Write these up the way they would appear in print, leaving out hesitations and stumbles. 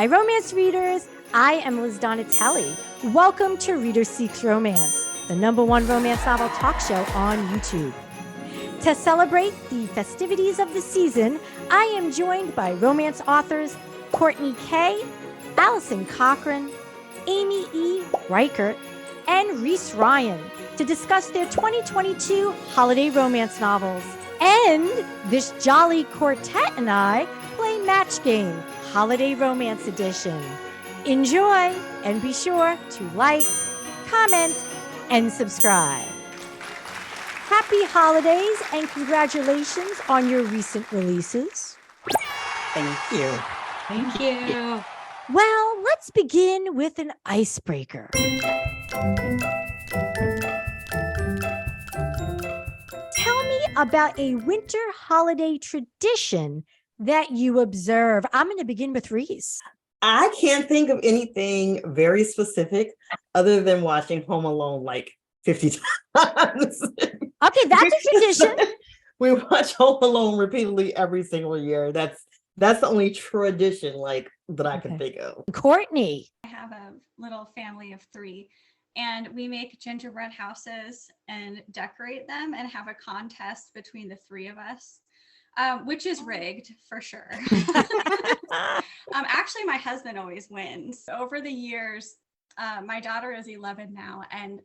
Hi, romance readers. I am Liz Donatelli. Welcome to Reader Seeks Romance, the #1 romance novel talk show on YouTube. To celebrate the festivities of the season, I am joined by romance authors Courtney Kae, ALISON COCHRUN, Amy E. Reichert, and Reese Ryan to discuss their 2022 holiday romance novels. And this jolly quartet and I play Match Game, Holiday Romance Edition. Enjoy, and be sure to like, comment, and subscribe. Happy holidays and congratulations on your recent releases. Thank you. Thank you. Well, let's begin with an icebreaker. Tell me about a winter holiday tradition that you observe. I'm going to begin with Reese. I can't think of anything very specific other than watching Home Alone like 50 times. Okay, that's a tradition. We watch Home Alone repeatedly every single year. That's the only tradition like that I can think of. Courtney. I have a little family of 3, and we make gingerbread houses and decorate them and have a contest between the 3 of us, which is rigged for sure. Actually, my husband always wins. Over the years, my daughter is 11 now, and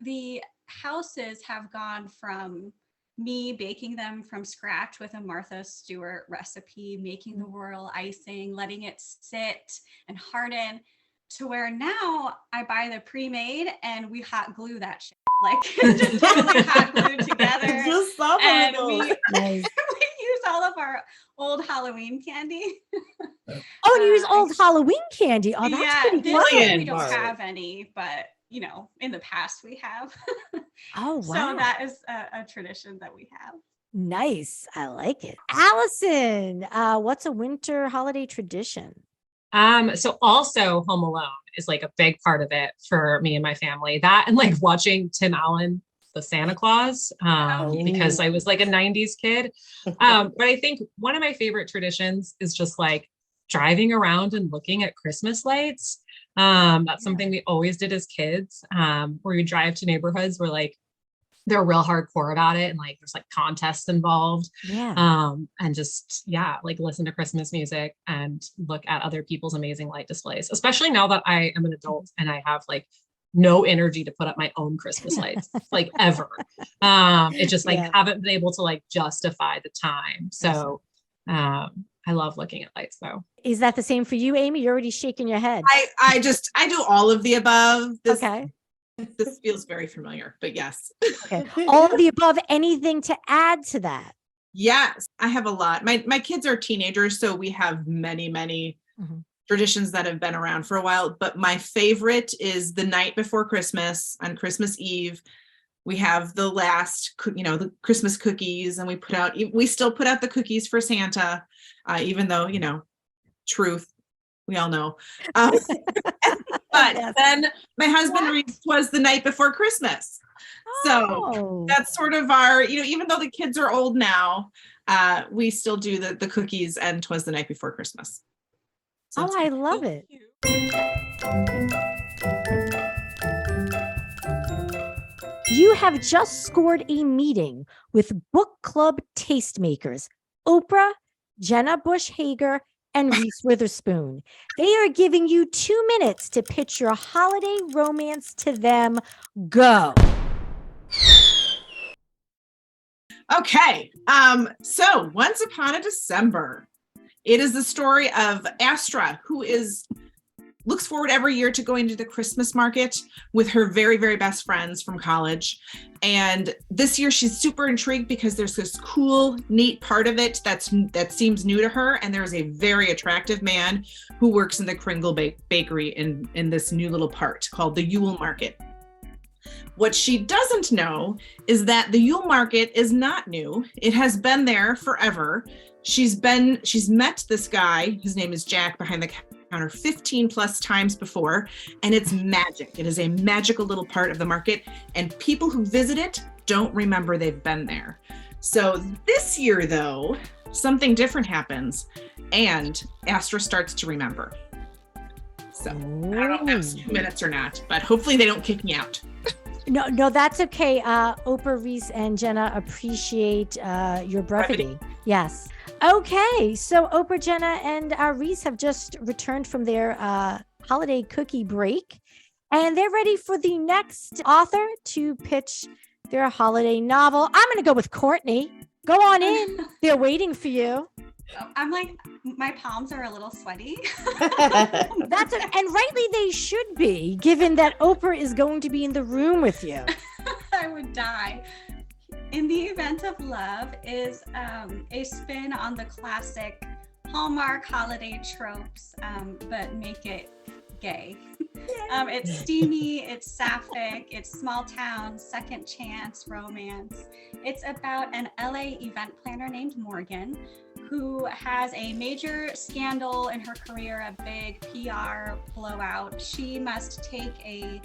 the houses have gone from me baking them from scratch with a Martha Stewart recipe, making the royal icing, letting it sit and harden, to where now I buy the pre-made and we hot glue that shit. Like just totally hot glued together. Just and we Nice. use all of our old Halloween candy. Oh, you use old Halloween candy. Oh, that's pretty this fun. year we don't have any, but you know, in the past we have. Oh, wow. So that is a tradition that we have. Nice. I like it. Allison, what's a winter holiday tradition? So also Home Alone is like a big part of it for me and my family. That and like watching Tim Allen, the Santa Claus, because I was like a 90s kid. But I think one of my favorite traditions is just like driving around and looking at Christmas lights. That's something we always did as kids, where we drive to neighborhoods where like they're real hardcore about it and like there's like contests involved. Yeah. And just like listen to Christmas music and look at other people's amazing light displays, especially now that I am an adult and I have like no energy to put up my own Christmas lights like ever. It just like haven't been able to like justify the time. So I love looking at lights though. Is that the same for you, Amy? You're already shaking your head. I do all of the above. Okay. This feels very familiar, but yes. Okay. All of the above. Anything to add to that? Yes, I have a lot. My kids are teenagers, so we have many traditions that have been around for a while. But my favorite is the night before Christmas, on Christmas Eve. We have the last, the Christmas cookies, and we still put out the cookies for Santa, even though, truth, we all know. But then my husband reads "Twas the Night Before Christmas." So that's sort of our, even though the kids are old now, we still do the cookies and "Twas the Night Before Christmas." So I love it. You have just scored a meeting with book club tastemakers, Oprah, Jenna Bush Hager, and Reese Witherspoon. They are giving you 2 minutes to pitch your holiday romance to them. Go. Okay. So Once Upon a December. It is the story of Astra, who looks forward every year to going to the Christmas market with her very, very best friends from college. And this year she's super intrigued because there's this cool, neat part of it that seems new to her. And there's a very attractive man who works in the Kringle bakery in this new little part called the Yule Market. What she doesn't know is that the Yule Market is not new. It has been there forever. She's met this guy, his name is Jack, behind the counter 15 plus times before, and it's magic. It is a magical little part of the market, and people who visit it don't remember they've been there. So this year, though, something different happens, and Astra starts to remember. So I don't know if that's 2 minutes or not, but hopefully they don't kick me out. No, that's okay. Oprah, Reese, and Jenna appreciate your brevity. Yes. Okay, so Oprah, Jenna, and Reese have just returned from their holiday cookie break, and they're ready for the next author to pitch their holiday novel. I'm going to go with Courtney. Go on in. They're waiting for you. I'm like, my palms are a little sweaty. And rightly they should be, given that Oprah is going to be in the room with you. I would die. In the Event of Love is a spin on the classic Hallmark holiday tropes, but make it gay. It's steamy, it's sapphic, it's small town, second chance romance. It's about an LA event planner named Morgan who has a major scandal in her career, a big PR blowout. She must take a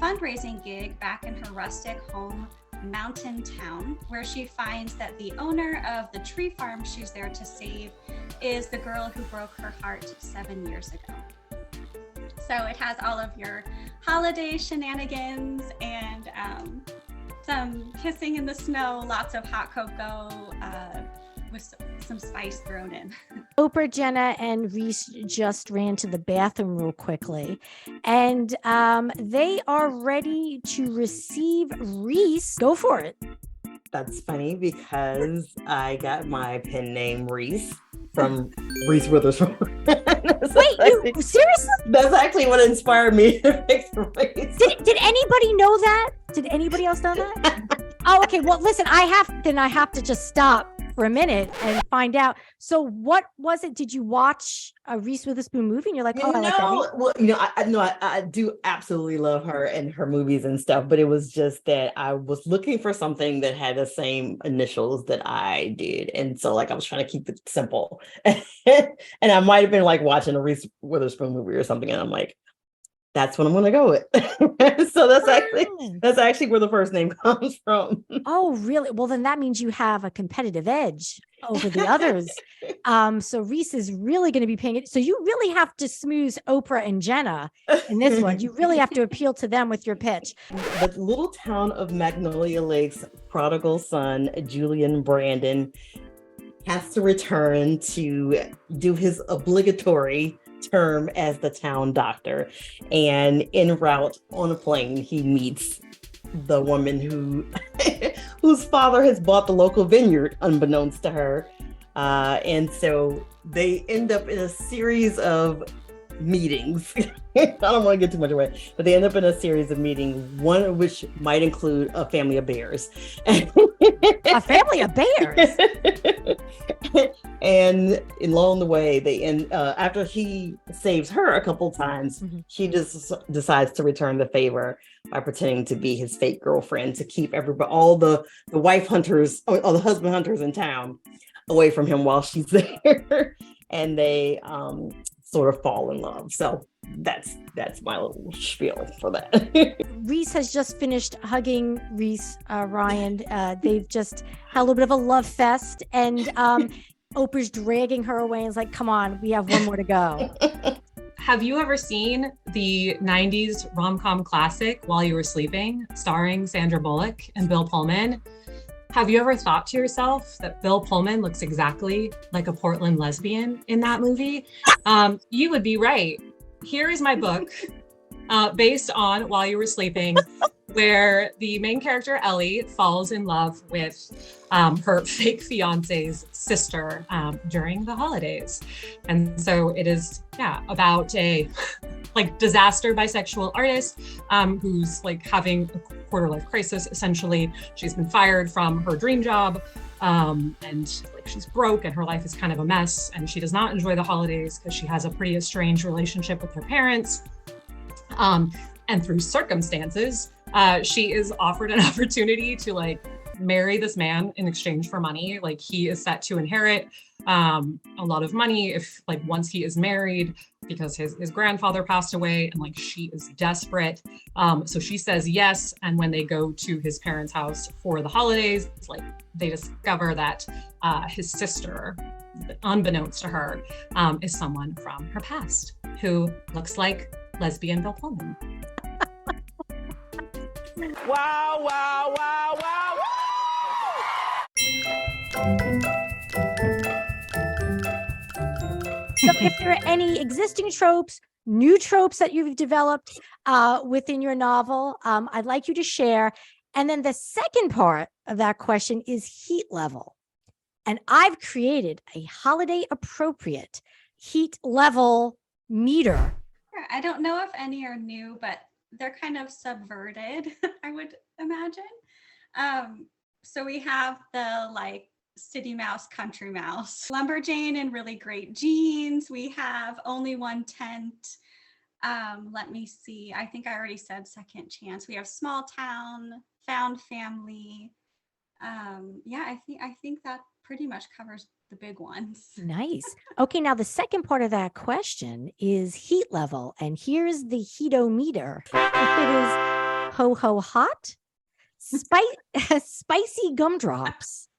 fundraising gig back in her rustic home mountain town, where she finds that the owner of the tree farm she's there to save is the girl who broke her heart 7 years ago. So it has all of your holiday shenanigans and some kissing in the snow, lots of hot cocoa, with some spice thrown in. Oprah, Jenna, and Reese just ran to the bathroom real quickly, and they are ready to receive Reese. Go for it. That's funny because I got my pen name Reese from Reese Witherspoon. Wait, you seriously? That's actually what inspired me to pick Reese. Did anybody know that? Did anybody else know that? Oh, okay. Well, listen, I have to just stop for a minute and find out. So what was it? Did you watch a Reese Witherspoon movie and you're like, oh, I like that? Well, I do absolutely love her and her movies and stuff, but it was just that I was looking for something that had the same initials that I did. And so like, I was trying to keep it simple. And I might've been like watching a Reese Witherspoon movie or something. And I'm like, that's what I'm going to go with. So that's actually where the first name comes from. Oh, really? Well, then that means you have a competitive edge over the others. So Reese is really going to be paying it. So you really have to smooth Oprah and Jenna in this one. You really have to appeal to them with your pitch. The little town of Magnolia Lake's prodigal son, Julian Brandon, has to return to do his obligatory term as the town doctor, and en route on a plane he meets the woman whose father has bought the local vineyard unbeknownst to her, and so they end up in a series of meetings. I don't want to get too much away, but they end up in a series of meetings, one of which might include a family of bears. A family of bears. And along the way, they end after he saves her a couple times, she just decides to return the favor by pretending to be his fake girlfriend to keep everybody, all the wife hunters or the husband hunters in town, away from him while she's there. And they sort of fall in love. So that's my little spiel for that. Reese has just finished hugging Reese Ryan. They've just had a little bit of a love fest, and Oprah's dragging her away and is like, come on, we have one more to go. Have you ever seen the 90s rom-com classic While You Were Sleeping, starring Sandra Bullock and Bill Pullman? Have you ever thought to yourself that Bill Pullman looks exactly like a Portland lesbian in that movie? You would be right. Here is my book based on While You Were Sleeping, where the main character, Ellie, falls in love with her fake fiance's sister during the holidays. And so it is, about a disaster bisexual artist who's having a quarter life crisis. Essentially, she's been fired from her dream job and she's broke and her life is kind of a mess, and she does not enjoy the holidays because she has a pretty estranged relationship with her parents. And through circumstances, she is offered an opportunity to marry this man in exchange for money. He is set to inherit a lot of money if once he is married, because his grandfather passed away, and she is desperate. So she says yes. And when they go to his parents' house for the holidays, they discover that his sister unbeknownst to her, is someone from her past who looks like lesbian Bill Pullman. Wow, wow, wow, wow. So if there are any existing tropes, new tropes that you've developed within your novel, I'd like you to share. And then the second part of that question is heat level. And I've created a holiday appropriate heat level meter. I don't know if any are new, but they're kind of subverted, I would imagine. So we have the like city mouse, country mouse, lumberjane in really great jeans. We have only one tent. Let me see. I think I already said second chance. We have small town, found family. Yeah, I think that pretty much covers the big ones. Nice. Okay, now the second part of that question is heat level. And here's the heatometer. It is ho ho hot, spicy gumdrops.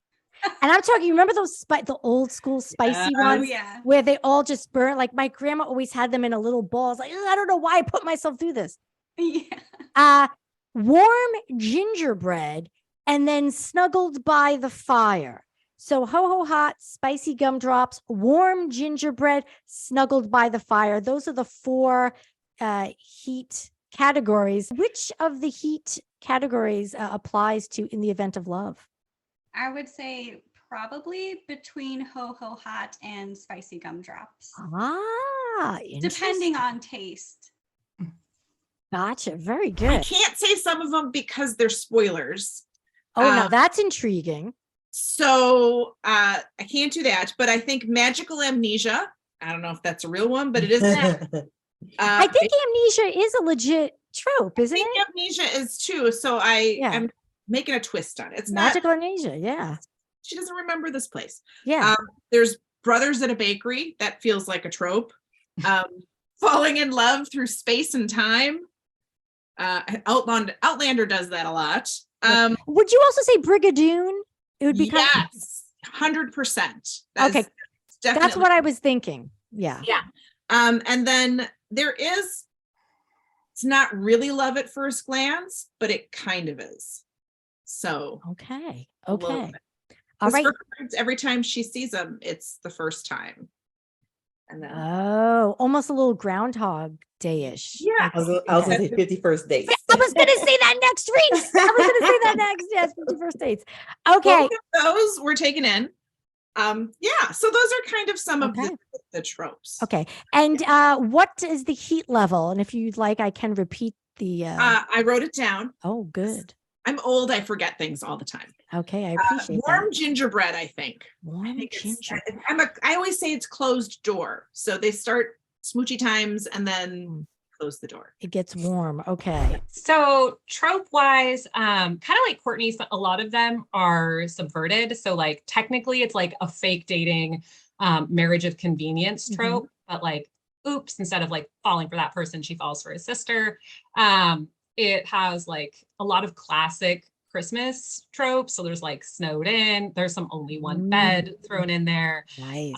And I'm talking, remember those the old school spicy ones Yeah. where they all just burn? Like my grandma always had them in a little ball. I was like, I don't know why I put myself through this. Yeah. Warm gingerbread and then snuggled by the fire. So ho ho hot, spicy gumdrops, warm gingerbread, snuggled by the fire. Those are the four heat categories. Which of the heat categories applies to in the event of love? I would say probably between ho ho hot and spicy gumdrops, depending on taste. Gotcha. Very I good. can't say some of them because they're spoilers. Oh, now that's intriguing. So I can't do that, but I think magical amnesia. I don't know if that's a real one, but it is. I think amnesia is a legit trope, isn't it? Amnesia is too. So I'm making a twist on it. It's magical not, amnesia. Yeah. She doesn't remember this place. Yeah. There's brothers at a bakery. That feels like a trope. Falling in love through space and time. Outlander does that a lot. Would you also say Brigadoon? It would be yes, 100%. Okay, that's what I was thinking. Yeah. Yeah. And then it's not really love at first glance, but it kind of is. So okay. All right. Every time she sees him, it's the first time. And then almost a little Groundhog Day-ish. Yeah. I was gonna say 51st dates. I was gonna say that next, Reese. I was gonna say that next. Yes, 51st dates. Okay. Both of those were taken in. Yeah, so those are kind of some of the tropes. Okay. And what is the heat level? And if you'd like, I can repeat the I wrote it down. Oh, good. I'm old, I forget things all the time. Okay, I appreciate warm gingerbread, I think. Warm gingerbread. I always say it's closed door. So they start smoochy times and then close the door. It gets warm. Okay. So trope wise, kind of like Courtney's, a lot of them are subverted. So like technically it's like a fake dating marriage of convenience trope, but like, oops, instead of like falling for that person, she falls for his sister. It has like a lot of classic Christmas tropes. So there's like snowed in, there's some only one bed thrown in there. Nice.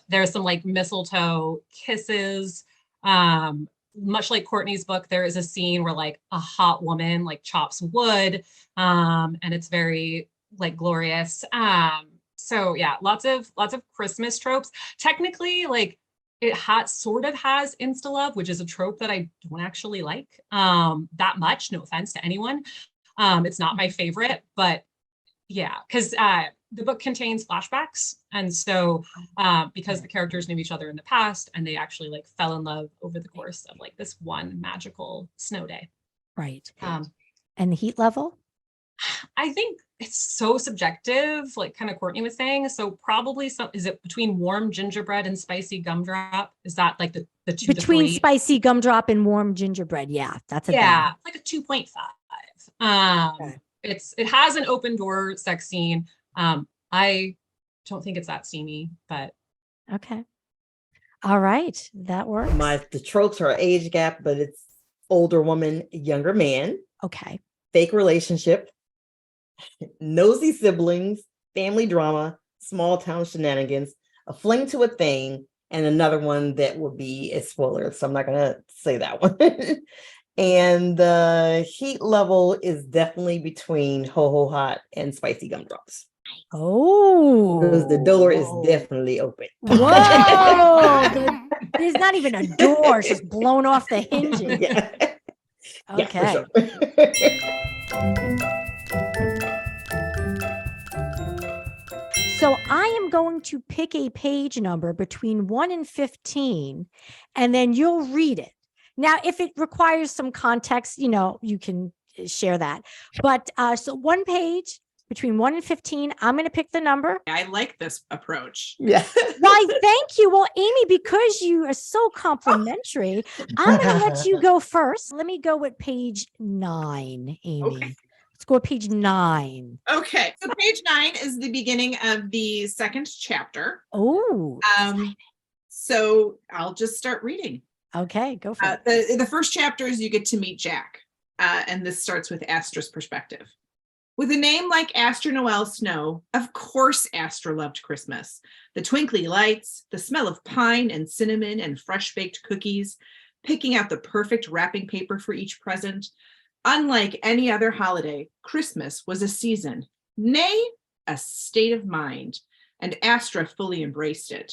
There's some like mistletoe kisses. Much like Courtney's book, there is a scene where like a hot woman like chops wood, and it's very like glorious. So yeah, lots of Christmas tropes. Technically, like it sort of has insta love, which is a trope that I don't actually like that much. No offense to anyone. It's not my favorite, but yeah, because the book contains flashbacks. And so because the characters knew each other in the past and they actually like fell in love over the course of like this one magical snow day. Right. And the heat level? I think it's so subjective, like kind of Courtney was saying. So probably is it between warm gingerbread and spicy gumdrop? Is that like the two between to three? Spicy gumdrop and warm gingerbread? Yeah, that's a like a 2.5. It has an open door sex scene. I don't think it's that steamy, but okay. All right, that works. The tropes are age gap, but it's older woman, younger man. Okay. Fake relationship, nosy siblings, family drama, small town shenanigans, a fling to a thing, and another one that would be a spoiler. So I'm not gonna say that one. And the heat level is definitely between ho ho hot and spicy gumdrops. Oh, Because the door is definitely open. Whoa! There's not even a door; it's just blown off the hinges. Yeah. Okay. Yeah, So I am going to pick a page number between 1 and 15, and then you'll read it. Now, if it requires some context, you can share that. But so one page between 1 and 15, I'm going to pick the number. I like this approach. Yeah. Why, thank you. Well, Amy, because you are so complimentary, I'm going to let you go first. Let me go with page 9, Amy. Okay. Let's go with page 9. Okay. So page 9 is the beginning of the second chapter. Oh. So I'll just start reading. Okay, go for it. The first chapter is you get to meet Jack. And this starts with Astra's perspective. With a name like Astra Noel Snow, of course Astra loved Christmas. The twinkly lights, the smell of pine and cinnamon and fresh-baked cookies, picking out the perfect wrapping paper for each present. Unlike any other holiday, Christmas was a season, nay, a state of mind, and Astra fully embraced it.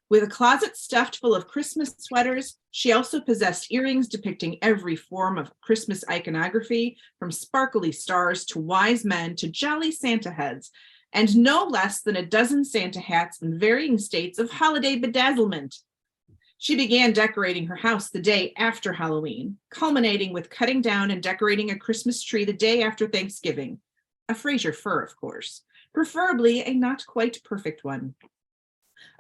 With a closet stuffed full of Christmas sweaters, she also possessed earrings depicting every form of Christmas iconography, from sparkly stars to wise men to jolly Santa heads, and no less than a dozen Santa hats in varying states of holiday bedazzlement. She began decorating her house the day after Halloween, culminating with cutting down and decorating a Christmas tree the day after Thanksgiving. A Fraser fir, of course, preferably a not quite perfect one.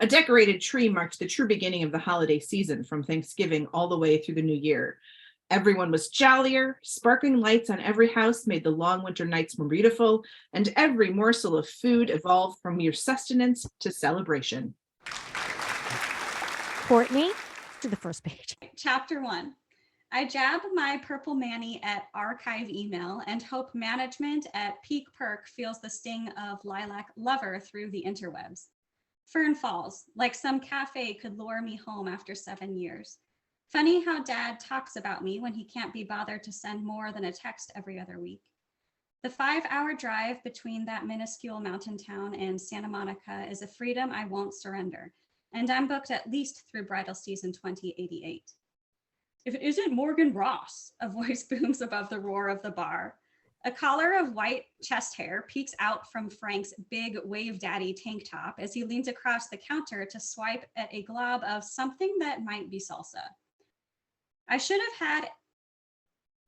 A decorated tree marked the true beginning of the holiday season, from Thanksgiving all the way through the new year. Everyone was jollier, sparkling lights on every house made the long winter nights more beautiful, and every morsel of food evolved from mere sustenance to celebration. Courtney, to the first page. Chapter 1. I jab my purple Manny at archive email and hope management at Peak Perk feels the sting of lilac lover through the interwebs. Fern Falls, like some cafe could lure me home after 7 years. Funny how Dad talks about me when he can't be bothered to send more than a text every other week. The 5-hour drive between that minuscule mountain town and Santa Monica is a freedom I won't surrender, and I'm booked at least through bridal season 2088. If it isn't Morgan Ross, a voice booms above the roar of the bar. A collar of white chest hair peeks out from Frank's big Wave Daddy tank top as he leans across the counter to swipe at a glob of something that might be salsa. I should have had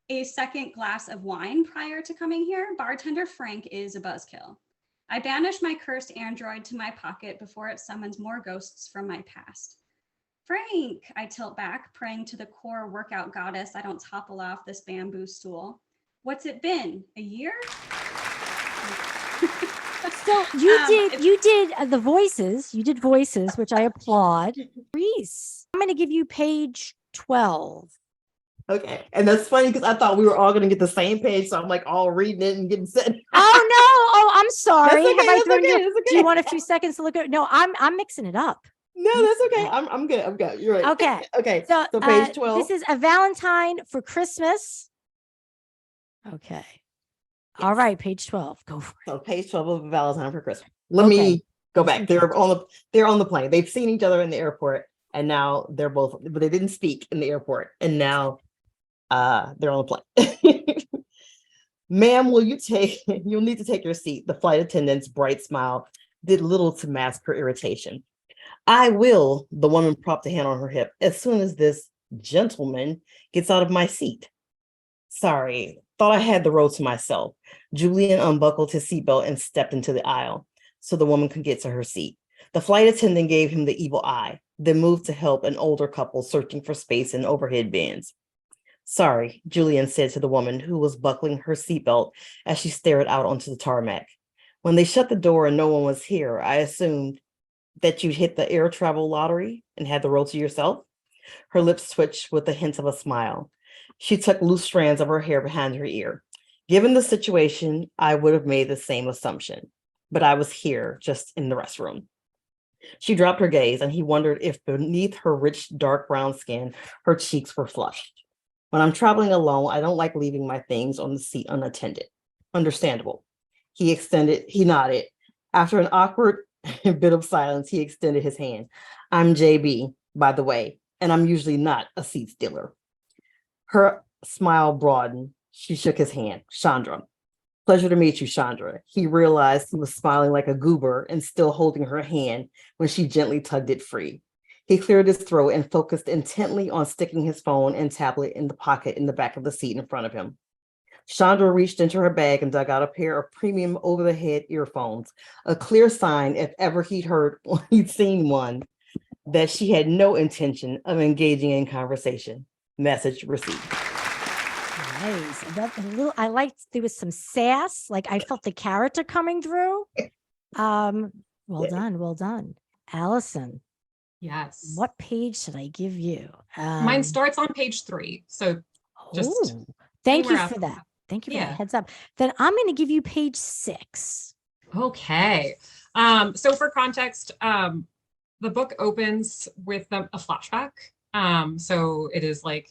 a second glass of wine prior to coming here. Bartender Frank is a buzzkill. I banish my cursed android to my pocket before it summons more ghosts from my past. Frank, I tilt back, praying to the core workout goddess I don't topple off this bamboo stool. What's it been? A year? So you did the voices. You did voices, which I applaud. Reese, I'm going to give you page 12. Okay. And that's funny because I thought we were all going to get the same page. So I'm like all reading it and getting set. Oh, no. Oh, I'm sorry. That's okay, Have I that's thrown okay, you? that's okay. Do you want a few seconds to look at? No, I'm mixing it up. No, that's okay. I'm good. I'm good. You're right. Okay. Okay. So, So page 12. This is a Valentine for Christmas. Okay. All right, page 12. Go for it. So page 12 of Valentine for Christmas. Let me go back. They're on the plane. They've seen each other in the airport, and now they're both, but they didn't speak in the airport, and now they're on the plane. Ma'am, you'll need to take your seat. The flight attendant's bright smile did little to mask her irritation. I will, the woman propped a hand on her hip, as soon as this gentleman gets out of my seat. Sorry, thought I had the row to myself. Julian unbuckled his seatbelt and stepped into the aisle so the woman could get to her seat. The flight attendant gave him the evil eye, then moved to help an older couple searching for space in overhead bins. Sorry, Julian said to the woman who was buckling her seatbelt as she stared out onto the tarmac. When they shut the door and no one was here, I assumed that you'd hit the air travel lottery and had the row to yourself. Her lips twitched with a hint of a smile. She tucked loose strands of her hair behind her ear. Given the situation, I would have made the same assumption, but I was here just in the restroom. She dropped her gaze, and he wondered if beneath her rich, dark brown skin, her cheeks were flushed. When I'm traveling alone, I don't like leaving my things on the seat unattended. Understandable. He nodded. After an awkward bit of silence, he extended his hand. I'm JB, by the way, and I'm usually not a seat stealer. Her smile broadened. She shook his hand. Chandra. Pleasure to meet you, Chandra. He realized he was smiling like a goober and still holding her hand when she gently tugged it free. He cleared his throat and focused intently on sticking his phone and tablet in the pocket in the back of the seat in front of him. Chandra reached into her bag and dug out a pair of premium over-the-head earphones, a clear sign, if ever he'd seen one, that she had no intention of engaging in conversation. Message received. Nice. I liked there was some sass. Like I felt the character coming through. Well done. Allison. Yes. What page should I give you? Mine starts on page 3. So just thank you anywhere for after that. Thank you for Yeah. that heads up. Then I'm going to give you page 6. Okay. So for context, the book opens with a flashback. So it is like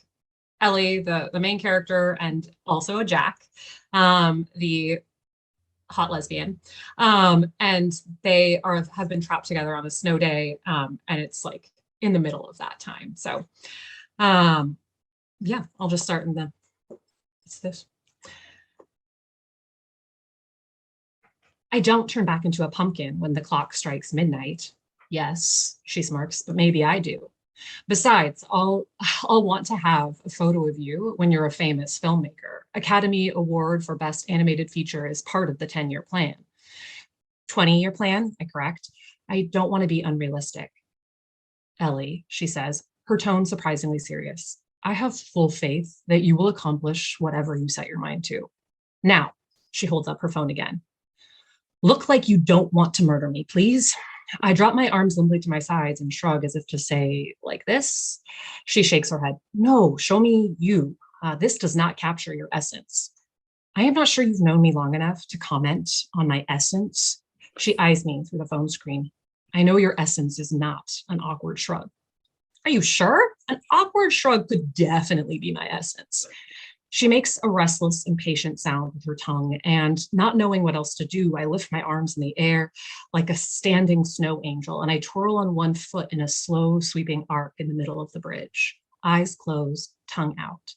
Ellie, the main character, and also a Jack, the hot lesbian. And they have been trapped together on a snow day. And it's like in the middle of that time. So yeah, I'll just start in it's this. I don't turn back into a pumpkin when the clock strikes midnight. Yes, she smirks, but maybe I do. Besides, I'll want to have a photo of you when you're a famous filmmaker. Academy Award for Best Animated Feature is part of the 10-year plan. 20-year plan, I correct. I don't want to be unrealistic. Ellie, she says, her tone surprisingly serious. I have full faith that you will accomplish whatever you set your mind to. Now, she holds up her phone again. Look like you don't want to murder me, please. I drop my arms limply to my sides and shrug as if to say, like this. She shakes her head. No, show me you. This does not capture your essence. I am not sure you've known me long enough to comment on my essence. She eyes me through the phone screen. I know your essence is not an awkward shrug. Are you sure? An awkward shrug could definitely be my essence. She makes a restless, impatient sound with her tongue, and not knowing what else to do, I lift my arms in the air like a standing snow angel, and I twirl on one foot in a slow, sweeping arc in the middle of the bridge. Eyes closed, tongue out.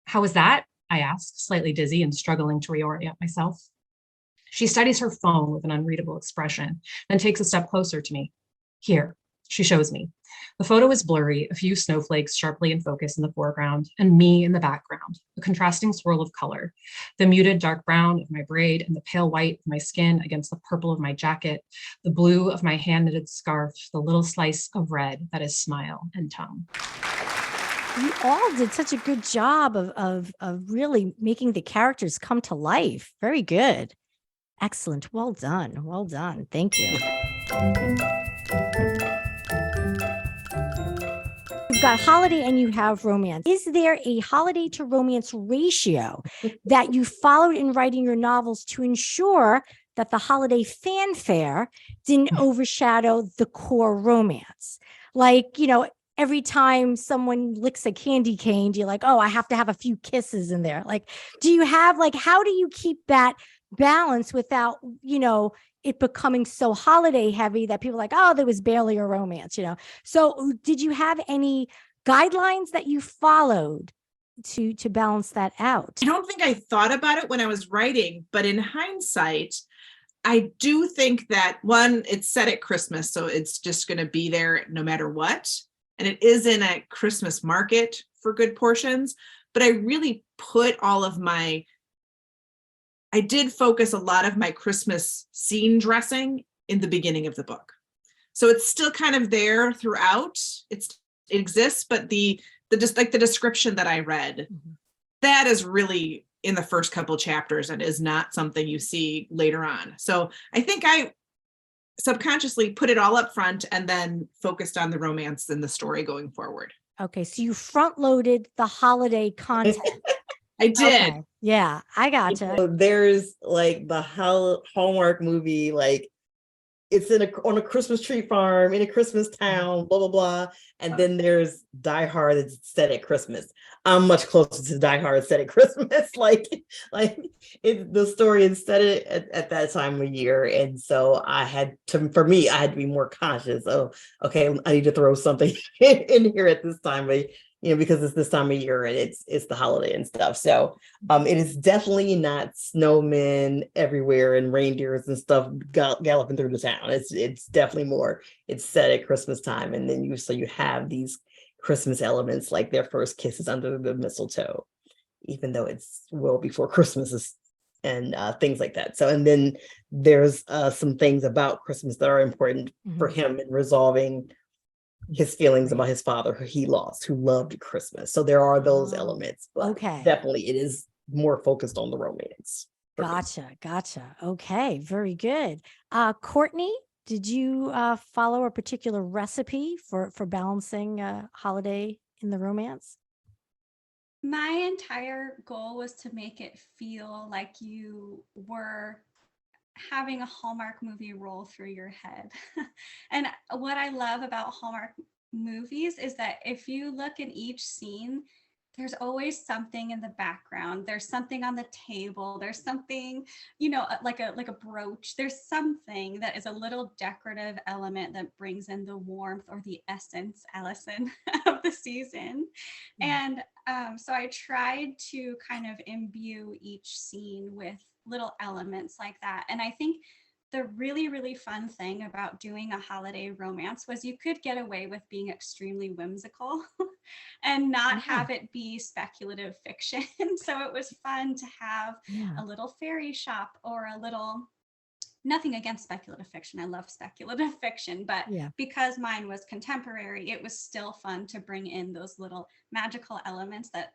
How was that? I ask, slightly dizzy and struggling to reorient myself. She studies her phone with an unreadable expression, then takes a step closer to me. Here, she shows me. The photo is blurry, a few snowflakes sharply in focus in the foreground, and me in the background, a contrasting swirl of color. The muted dark brown of my braid and the pale white of my skin against the purple of my jacket, the blue of my hand-knitted scarf, the little slice of red that is smile and tongue. You all did such a good job of really making the characters come to life. Very good. Excellent. Well done. Well done. Thank you. You've got holiday and you have romance. Is there a holiday to romance ratio that you followed in writing your novels to ensure that the holiday fanfare didn't overshadow the core romance? Like, every time someone licks a candy cane, you're like, oh, I have to have a few kisses in there. Like, do you have how do you keep that balance without, it becoming so holiday heavy that people are like, oh, there was barely a romance, So did you have any guidelines that you followed to balance that out? I don't think I thought about it when I was writing, but in hindsight, I do think that one, it's set at Christmas, so it's just going to be there no matter what. And it is in a Christmas market for good portions, but I really put I did focus a lot of my Christmas scene dressing in the beginning of the book. So it's still kind of there throughout. It exists, but the description that I read, that is really in the first couple chapters and is not something you see later on. So I think I subconsciously put it all up front and then focused on the romance and the story going forward. Okay, so you front loaded the holiday content. I did. Okay. Yeah, I gotcha. There's like the Hallmark movie, like it's on a Christmas tree farm in a Christmas town, blah blah blah. And then there's Die Hard that's set at Christmas. I'm much closer to Die Hard set at Christmas. The story is set at that time of year, and so I had to be more conscious. Oh, okay, I need to throw something in here at this time of, because it's this time of year and it's the holiday and stuff. So it is definitely not snowmen everywhere and reindeers and stuff galloping through the town. It's definitely more, it's set at Christmas time. And then you have these Christmas elements, like their first kisses under the mistletoe, even though it's well before Christmas and things like that. So, and then there's some things about Christmas that are important for him in resolving his feelings about his father, who he lost, who loved Christmas. So there are those elements, but definitely it is more focused on the romance. Gotcha. Okay, very good. Courtney, did you follow a particular recipe for balancing holiday in the romance? My entire goal was to make it feel like you were having a Hallmark movie roll through your head. And what I love about Hallmark movies is that if you look in each scene, there's always something in the background. There's something on the table. There's something, like a brooch. There's something that is a little decorative element that brings in the warmth or the essence, Alison, of the season. And so I tried to kind of imbue each scene with little elements like that. And I think the really, really fun thing about doing a holiday romance was you could get away with being extremely whimsical and not have it be speculative fiction. So it was fun to have a little fairy shop or a little, nothing against speculative fiction. I love speculative fiction, but because mine was contemporary, it was still fun to bring in those little magical elements that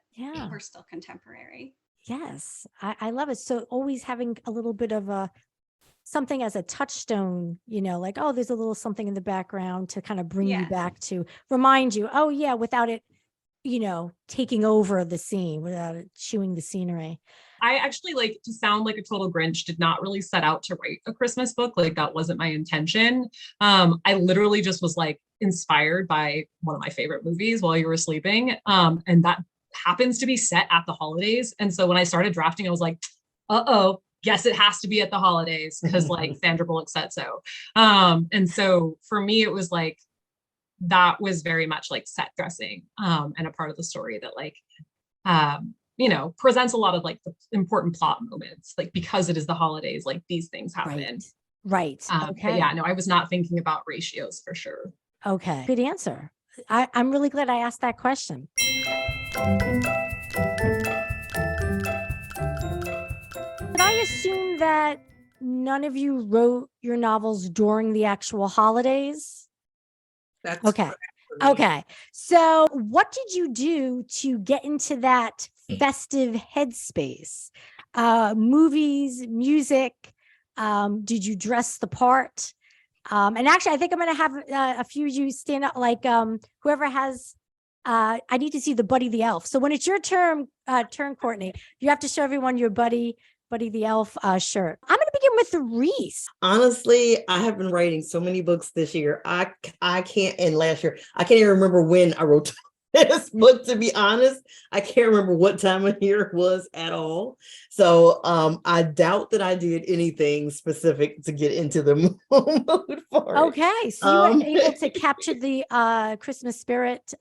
were still contemporary. Yes, I love it. So always having a little bit of something as a touchstone, like, oh, there's a little something in the background to kind of bring you back to remind you, oh yeah, without it, taking over the scene, without it chewing the scenery. I actually, like, to sound like a total Grinch, did not really set out to write a Christmas book. Like, that wasn't my intention. I literally just was like inspired by one of my favorite movies, While You Were Sleeping. And that happens to be set at the holidays. And so when I started drafting, I was like, yes, it has to be at the holidays because like Sandra Bullock said so. And so for me, it was like, that was very much like set dressing and a part of the story that like, presents a lot of like the important plot moments, like because it is the holidays, like these things happen. Right. But yeah, no, I was not thinking about ratios for sure. Okay. Good answer. I'm really glad I asked that question. But I assume that none of you wrote your novels during the actual holidays? That's okay. Okay. So what did you do to get into that festive headspace? Movies, music, did you dress the part? And actually, I think I'm going to have a few of you stand up, like whoever has, I need to see the Buddy the Elf. So when it's your turn, Courtney, you have to show everyone your Buddy the Elf shirt. I'm going to begin with the Reese. Honestly, I have been writing so many books this year. I can't, and last year, I can't even remember when I wrote this book, to be honest. I can't remember what time of year it was at all. So I doubt that I did anything specific to get into the mood for it. Okay, so you were able to capture the Christmas spirit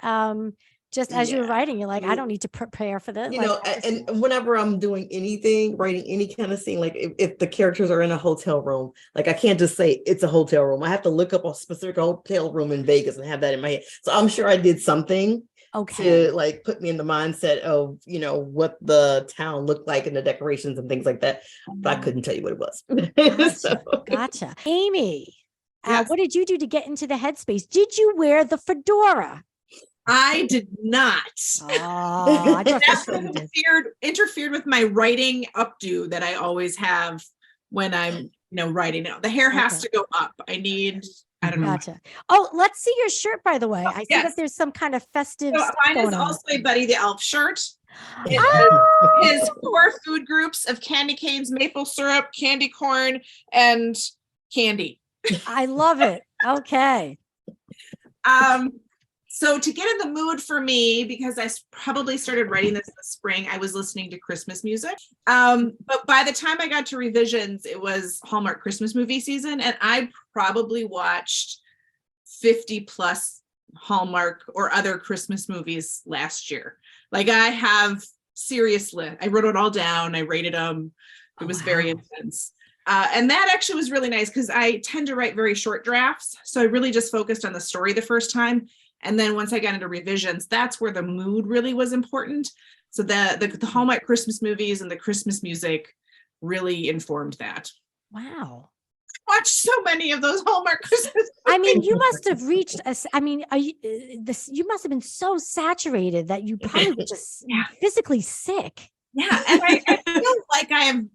just as you were writing. You're like, I don't need to prepare for this. And whenever I'm doing anything, writing any kind of scene, like if the characters are in a hotel room, like I can't just say it's a hotel room. I have to look up a specific hotel room in Vegas and have that in my head. So I'm sure I did something to like put me in the mindset of, what the town looked like and the decorations and things like that. But I couldn't tell you what it was. Gotcha. Amy, what did you do to get into the headspace? Did you wear the fedora? I did not. Oh, I that interfered with my writing updo that I always have when I'm, writing. The hair has to go up. I don't know. Gotcha. Oh, let's see your shirt, by the way. I see that there's some kind of festive stuff mine going is on. also a Buddy the Elf shirt. His 4 food groups of candy canes, maple syrup, candy corn, and candy. I love it. Okay. So to get in the mood for me, because I probably started writing this in the spring, I was listening to Christmas music. But by the time I got to revisions, it was Hallmark Christmas movie season, and I probably watched 50 plus Hallmark or other Christmas movies last year. Like I have seriously, I wrote it all down. I rated them. It was very intense. And that actually was really nice because I tend to write very short drafts. So I really just focused on the story the first time. And then once I got into revisions, that's where the mood really was important. So the Hallmark Christmas movies and the Christmas music really informed that. Wow. I watched so many of those Hallmark Christmas movies. I mean, you must have reached you must have been so saturated that you probably were just physically sick. Yeah, and I feel like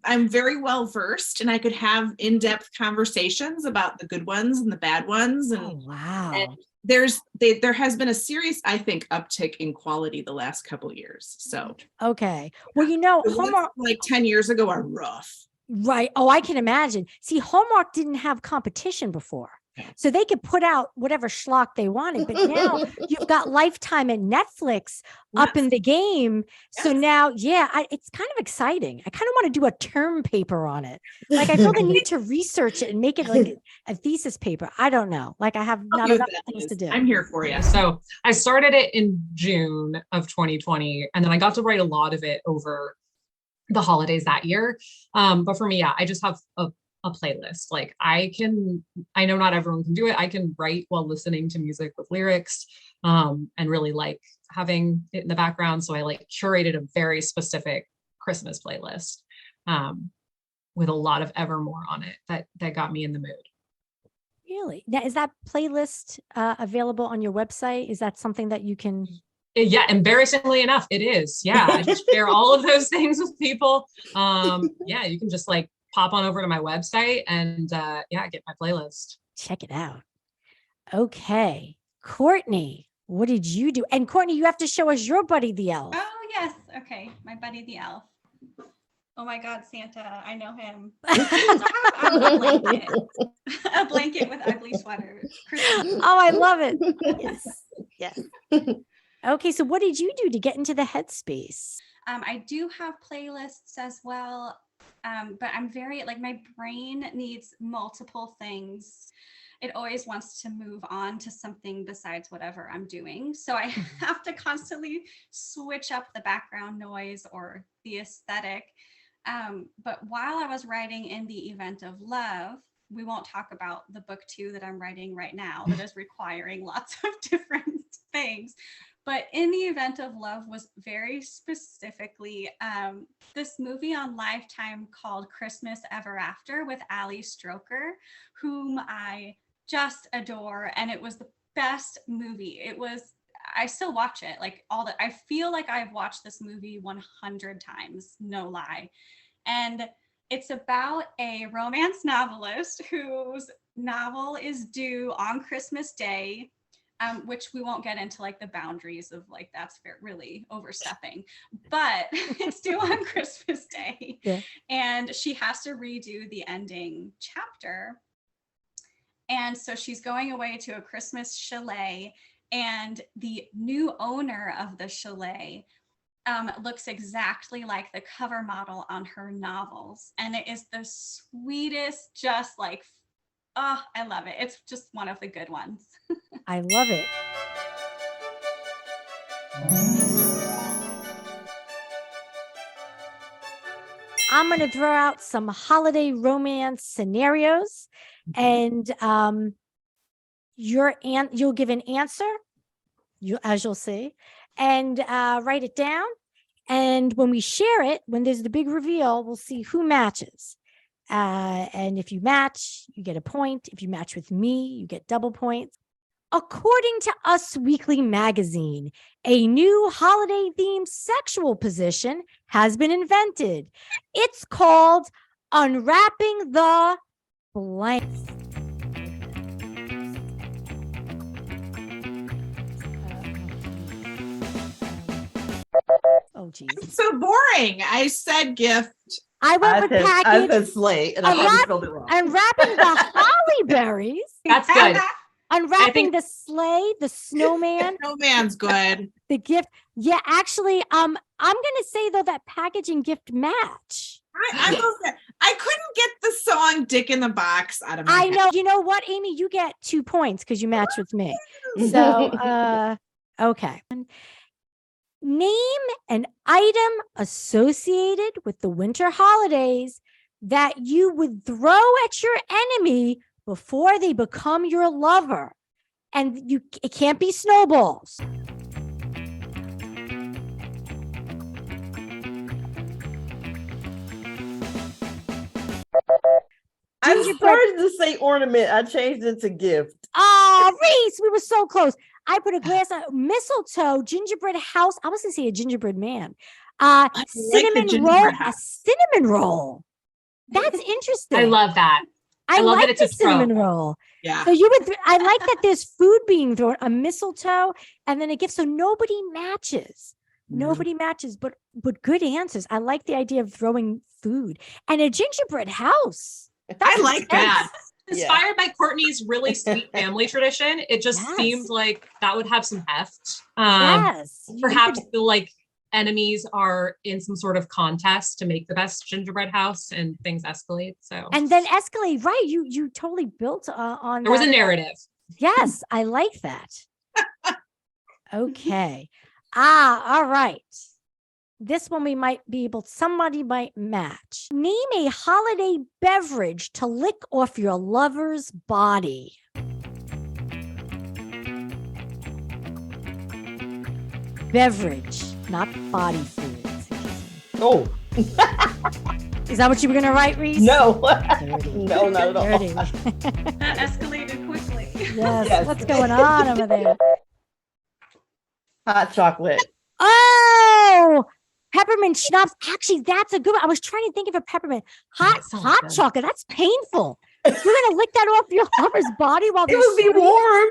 I'm very well versed, and I could have in-depth conversations about the good ones and the bad ones. And wow. And there has been a serious, I think, uptick in quality the last couple of years. So okay, well, Hallmark like 10 years ago are rough. Right. Oh, I can imagine. See, Hallmark didn't have competition before. So they could put out whatever schlock they wanted, but now you've got Lifetime and Netflix up in the game. So now, it's kind of exciting. I kind of want to do a term paper on it. Like I feel the need to research it and make it like a thesis paper. I don't know. Like I have not enough things to do. I'm here for you. So I started it in June of 2020, and then I got to write a lot of it over the holidays that year. But for me, I just have a playlist. Like I know not everyone can do it. I can write while listening to music with lyrics, and really like having it in the background. So I like curated a very specific Christmas playlist, with a lot of Evermore on it that got me in the mood. Really? Now, is that playlist available on your website? Is that something that you can? Yeah, embarrassingly enough, it is. Yeah, I just share all of those things with people. Yeah, you can just like pop on over to my website and get my playlist. Check it out. Okay. Courtney, what did you do? And Courtney, you have to show us your Buddy the Elf. Oh, yes. Okay. My Buddy the Elf. Oh my God, Santa. I know him. A blanket with ugly sweaters. Oh, I love it. Yes. Yes. Okay. So what did you do to get into the headspace? I do have playlists as well. But I'm very my brain needs multiple things. It always wants to move on to something besides whatever I'm doing. So I have to constantly switch up the background noise or the aesthetic. But while I was writing In the Event of Love, we won't talk about the book 2 that I'm writing right now that is requiring lots of different things. But In the Event of Love was very specifically this movie on Lifetime called Christmas Ever After with Ali Stroker, whom I just adore. And it was the best movie. I still watch it, I feel like I've watched this movie 100 times, no lie. And it's about a romance novelist whose novel is due on Christmas Day. Which we won't get into the boundaries of that's really overstepping, but it's due on Christmas Day. Yeah. And she has to redo the ending chapter. And so she's going away to a Christmas chalet, and the new owner of the chalet looks exactly like the cover model on her novels. And it is the sweetest, just oh, I love it. It's just one of the good ones. I love it. I'm going to throw out some holiday romance scenarios, and you'll give an answer, as you'll see, and write it down. And when we share it, when there's the big reveal, we'll see who matches. And if you match, you get a point. If you match with me, you get double points. According to Us Weekly magazine, a new holiday-themed sexual position has been invented. It's called Unwrapping the Blank. Oh, geez. It's so boring. I said gift I went with I package. said sleigh, and I probably spelled it wrong. Unwrapping the holly berries. That's good. Unwrapping the sleigh, the snowman, Snowman's good. the gift. Yeah, actually, I'm gonna say though that package and gift match. I couldn't get the song "Dick in the Box" out of my head. know. You know what, Amy? You get 2 points because you matched with me. So, okay. Name an item associated with the winter holidays that you would throw at your enemy before they become your lover. And it can't be snowballs. I started to say ornament. I changed it to gift. Oh, Reese, we were so close. I put a glass of mistletoe, gingerbread house. I was gonna say a gingerbread man. Cinnamon roll, a cinnamon roll. That's interesting. I love that. I love like that it's the a trope. cinnamon roll. Yeah. So you would. I like that there's food being thrown, a mistletoe, and then a gift. So nobody matches. Nobody matches, but good answers. I like the idea of throwing food and a gingerbread house. I like that. Inspired by Courtney's really sweet family tradition, it just Yes. seemed like that would have some heft. Yes. Perhaps the like enemies are in some sort of contest to make the best gingerbread house, and things escalate. So And then escalate. Right. You totally built on. there was a that. narrative. Yes, I like that. Okay. All right. This one somebody might match. Name a holiday beverage to lick off your lover's body. Beverage, not body fluids. Oh. Is that what you were going to write, Reese? No. Dirty. No, not at all. Dirty. That escalated quickly. Yes. What's going on over there? Hot chocolate. Oh, peppermint schnapps. Actually, that's a good one. I was trying to think of a peppermint. That sounds Hot good. chocolate. That's painful. You're going to lick that off your lover's body while It they're would be sitting- warm.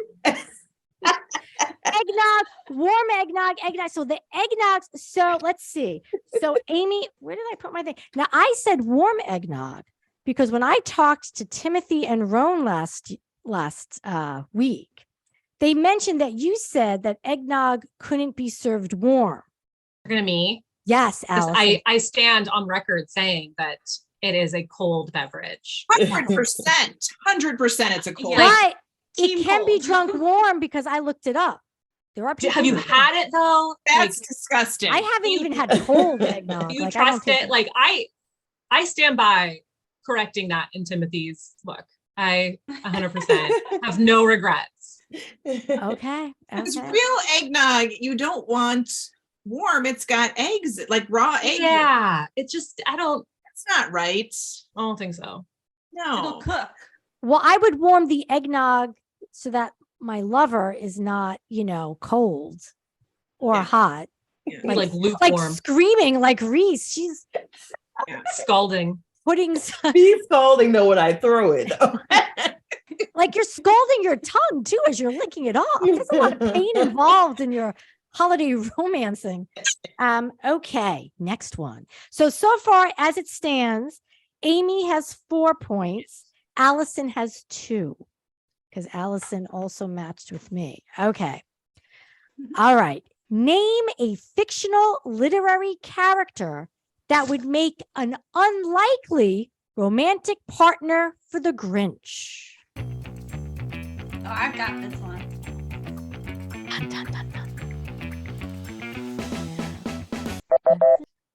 Eggnog, warm eggnog. So the eggnogs. So let's see. So Amy, where did I put my thing? Now I said warm eggnog because when I talked to Timothy and Roan last week, they mentioned that you said that eggnog couldn't be served warm. You're gonna me. Yes, 'Cause Allison. I stand on record saying that it is a cold beverage. 100%. 100%. It's a cold. Yeah. But it Team can be cold. drunk warm because I looked it up. There are people. Have you who- had it though? That's disgusting. I haven't you- even had cold eggnog. You Like, I don't trust take it? Like I stand by correcting that in Timothy's book. I 100% have no regrets. Okay. Because Okay. real eggnog, you don't want warm. It's got eggs, like raw egg. Yeah, it just I don't That's not right. think so. No. It'll cook. Well, I would warm the eggnog so that my lover is not, cold or Yeah. hot. Yeah. Like Like lukewarm, screaming like Reese. She's scalding. putting Be scalding though when I throw it. Though. like you're scalding your tongue too as you're licking it off. There's a lot of pain involved in your holiday romancing. Okay, next one. So far as it stands, Amy has 4 points. Allison has 2 because Allison also matched with me. Okay. All right. Name a fictional literary character that would make an unlikely romantic partner for the Grinch. Oh, I've got this one. Dun, dun, dun, dun.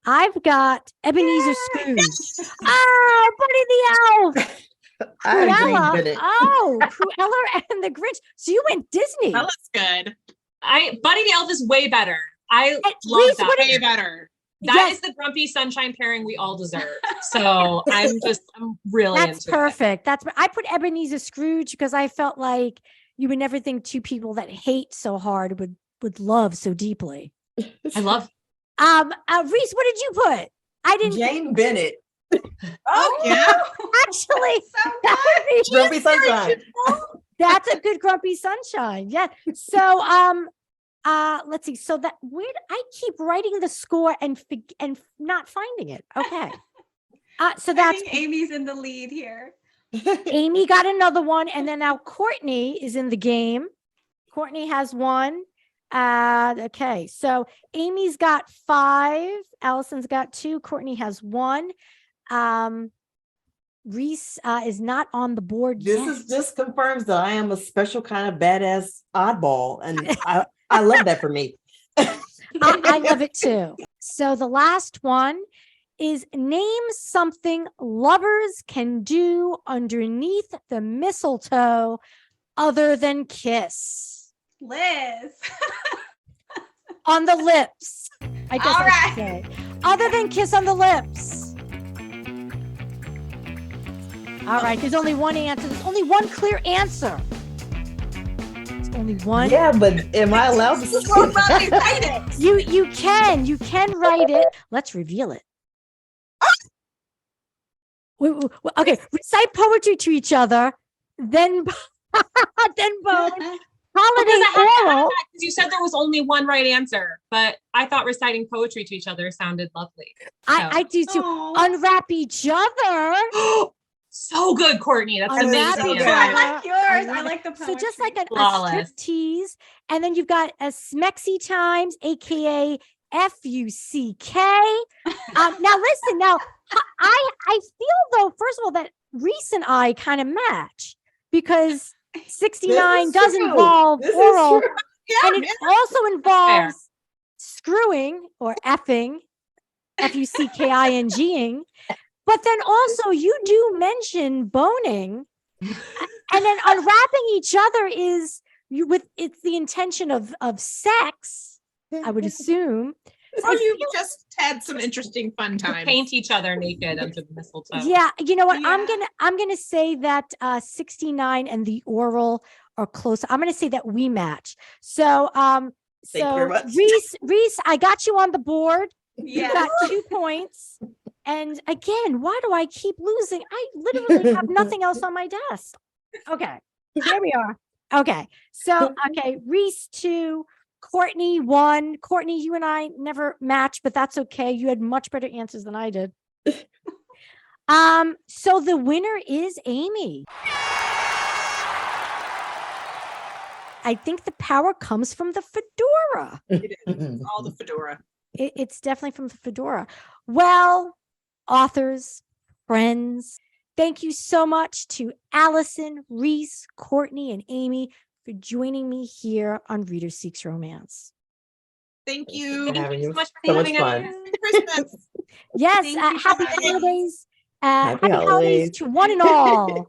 I've got Ebenezer Scrooge. Oh, Buddy the Elf. I agree Cruella. with it. Oh, Cruella and the Grinch. So you went Disney. That looks good. Buddy the Elf is way better. I love Reese, that. what Way better. That Yes. is the grumpy sunshine pairing we all deserve. So I'm really That's into perfect. I put Ebenezer Scrooge because I felt like you would never think 2 people that hate so hard would love so deeply. it. I love Reese, what did you put? I didn't Jane Bennett. Oh, yeah. actually. So That would be Grumpy Sunshine. That's a good grumpy sunshine. Yeah. So let's see. So that I keep writing the score and not finding it. Okay. So I that's think Amy's in the lead here. Amy got another one, and then now Courtney is in the game. Courtney has one. Okay, so Amy's got 5. Allison's got 2. Courtney has 1. Reese is not on the board This yet. is just confirms that I am a special kind of badass oddball, and I love that for me. I love it too. So the last one is name something lovers can do underneath the mistletoe other than kiss. Liz. On the lips. I guess All I should say. Other than kiss on the lips. All right, there's only one answer. There's only one clear answer. There's only one. Yeah, but am I allowed to Write it. You can write it. Let's reveal it. Okay, recite poetry to each other, then both. Holiday oral. You said there was only one right answer, but I thought reciting poetry to each other sounded lovely. I do too. Aw. Unwrap each other. So good, Courtney. That's Unwrap amazing. each I other. like yours. I love like the it. poetry. So just like a Flawless. strip tease, and then you've got a Smexy Times, aka FUCK. Now listen. Now I feel though, first of all, that Reese and I kind of match because 69 This does is true. involve This is oral, true. and it also involves screwing or effing, FUCKINGing. But then also you do mention boning, and then unwrapping each other is it's the intention of sex, I would assume. Or you just had some interesting fun To times. paint each other naked under the mistletoe. Yeah, you know what? Yeah. I'm gonna say that 69 and the oral are close. I'm gonna say that we match. So Thank you very much. Reese, I got you on the board. You Yeah. got 2 points. And again, why do I keep losing? I literally have nothing else on my desk. Okay, here we are. Okay, so Reese 2, Courtney 1. Courtney, you and I never matched, but that's okay. You had much better answers than I did. So the winner is Amy. I think the power comes from the fedora. It is. All the fedora. It's definitely from the fedora. Well, authors, friends, thank you so much to Allison, Reese, Courtney, and Amy for joining me here on Reader Seeks Romance. Thank you. for having you so you. much for So much having fun. us. Christmas. Yes, Thank you for happy having us. holidays. Happy Happy holidays holidays. to one and all.